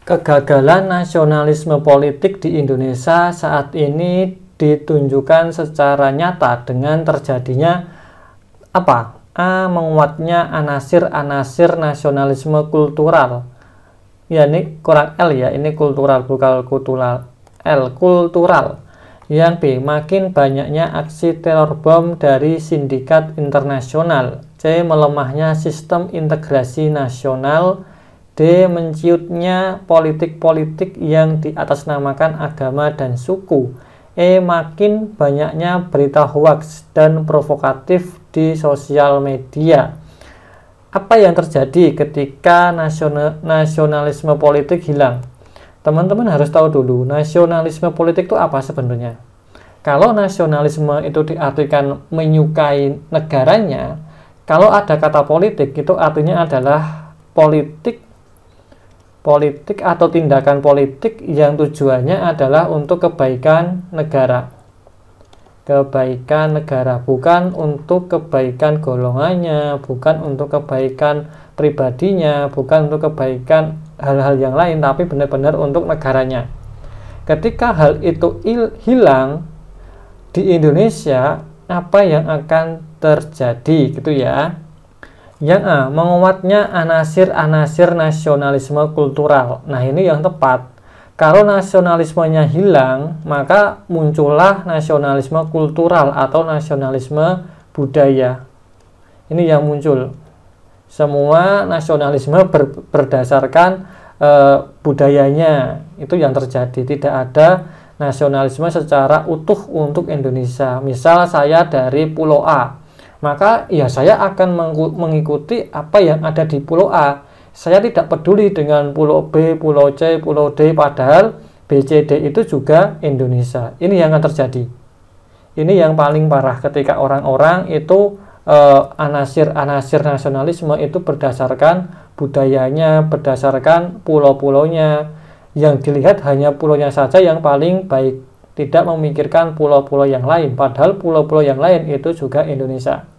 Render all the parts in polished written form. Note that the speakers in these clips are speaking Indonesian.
Kegagalan nasionalisme politik di Indonesia saat ini ditunjukkan secara nyata dengan terjadinya apa? Menguatnya anasir-anasir nasionalisme kultural. Ya, ini kurang L ya, ini kultural, bukan kultural. L, kultural. Yang B, makin banyaknya aksi teror bom dari sindikat internasional. C, melemahnya sistem integrasi nasional. D, menciutnya politik-politik yang diatasnamakan agama dan suku. E, makin banyaknya berita hoaks dan provokatif di sosial media. Apa yang terjadi ketika nasionalisme politik hilang? Teman-teman harus tahu dulu, nasionalisme politik itu apa sebenarnya? Kalau nasionalisme itu diartikan menyukai negaranya, kalau ada kata politik itu artinya adalah politik atau tindakan politik yang tujuannya adalah untuk kebaikan negara. Kebaikan negara, bukan untuk kebaikan golongannya, bukan untuk kebaikan pribadinya, bukan untuk kebaikan hal-hal yang lain, tapi benar-benar untuk negaranya. Ketika hal itu hilang di Indonesia, apa yang akan terjadi gitu ya? Yang A, menguatnya anasir-anasir nasionalisme kultural. Nah, ini yang tepat. Kalau nasionalismenya hilang, maka muncullah nasionalisme kultural atau nasionalisme budaya. Ini yang muncul. Semua nasionalisme berdasarkan budayanya. Itu yang terjadi. Tidak ada nasionalisme secara utuh untuk Indonesia. Misal saya dari Pulau A, maka ya saya akan mengikuti apa yang ada di Pulau A. Saya tidak peduli dengan Pulau B, Pulau C, Pulau D, padahal B, C, D itu juga Indonesia. Ini yang akan terjadi. Ini yang paling parah ketika orang-orang itu anasir-anasir nasionalisme itu berdasarkan budayanya, berdasarkan pulau-pulaunya. Yang dilihat hanya pulaunya saja yang paling baik, tidak memikirkan pulau-pulau yang lain, padahal pulau-pulau yang lain itu juga Indonesia.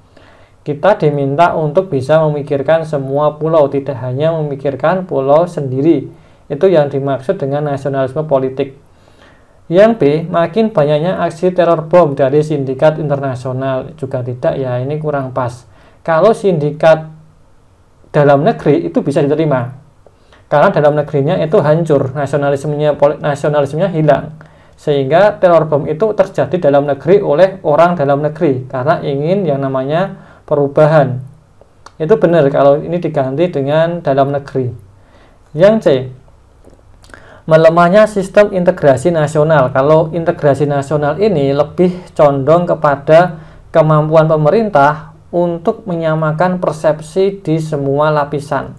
Kita diminta untuk bisa memikirkan semua pulau, tidak hanya memikirkan pulau sendiri. Itu yang dimaksud dengan nasionalisme politik. Yang B, makin banyaknya aksi teror bom dari sindikat internasional. Juga tidak ya, ini kurang pas. Kalau sindikat dalam negeri itu bisa diterima, karena dalam negerinya itu hancur, nasionalismenya hilang. Sehingga teror bom itu terjadi dalam negeri oleh orang dalam negeri, karena ingin yang namanya perubahan. Itu benar kalau ini diganti dengan dalam negeri. Yang C, melemahnya sistem integrasi nasional. Kalau integrasi nasional ini lebih condong kepada kemampuan pemerintah untuk menyamakan persepsi di semua lapisan.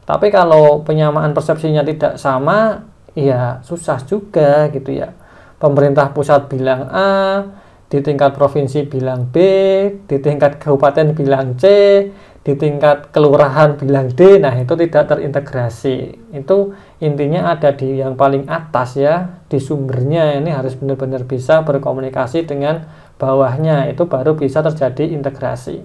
Tapi kalau penyamaan persepsinya tidak sama, ya susah juga gitu ya. Pemerintah pusat bilang A, di tingkat provinsi bilang B, di tingkat kabupaten bilang C, di tingkat kelurahan bilang D. Nah, itu tidak terintegrasi. Itu intinya ada di yang paling atas ya, di sumbernya. Ini harus benar-benar bisa berkomunikasi dengan bawahnya, itu baru bisa terjadi integrasi.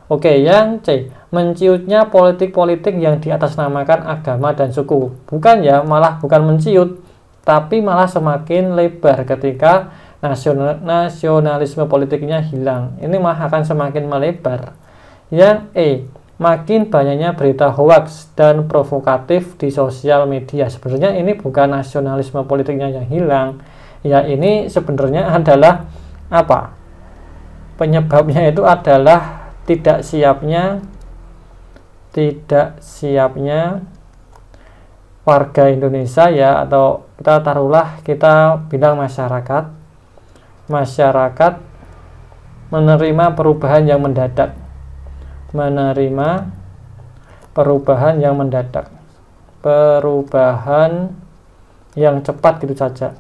Oke, yang C, menciutnya politik-politik yang diatasnamakan agama dan suku. Bukan ya, malah bukan menciut, tapi malah semakin lebar ketika nasionalisme politiknya hilang. Ini malah akan semakin melebar. Yang E, makin banyaknya berita hoaks dan provokatif di sosial media. Sebenarnya ini bukan nasionalisme politiknya yang hilang. Ya, ini sebenarnya adalah apa? Penyebabnya itu adalah tidak siapnya warga Indonesia ya, atau kita taruhlah kita bilang masyarakat menerima perubahan yang mendadak, perubahan yang cepat gitu saja,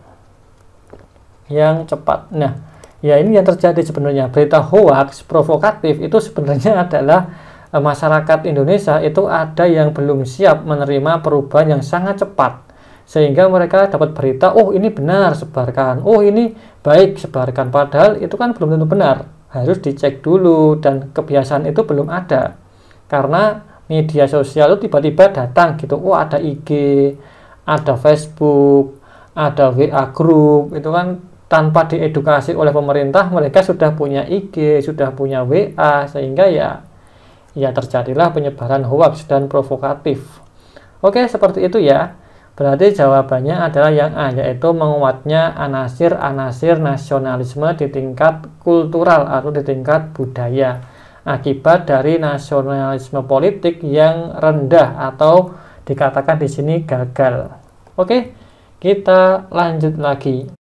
yang cepat. Nah, ya ini yang terjadi sebenarnya. Berita hoaks provokatif itu sebenarnya adalah masyarakat Indonesia itu ada yang belum siap menerima perubahan yang sangat cepat, sehingga mereka dapat berita, oh ini benar, sebarkan, oh ini baik, sebarkan, padahal itu kan belum tentu benar, harus dicek dulu, dan kebiasaan itu belum ada karena media sosial itu tiba-tiba datang gitu, oh ada IG, ada Facebook, ada WA group, itu kan tanpa diedukasi oleh pemerintah, mereka sudah punya IG, sudah punya WA, sehingga ya terjadilah penyebaran hoaks dan provokatif. Oke, seperti itu ya. Berarti jawabannya adalah yang A, yaitu menguatnya anasir-anasir nasionalisme di tingkat kultural atau di tingkat budaya akibat dari nasionalisme politik yang rendah atau dikatakan di sini gagal. Oke, kita lanjut lagi.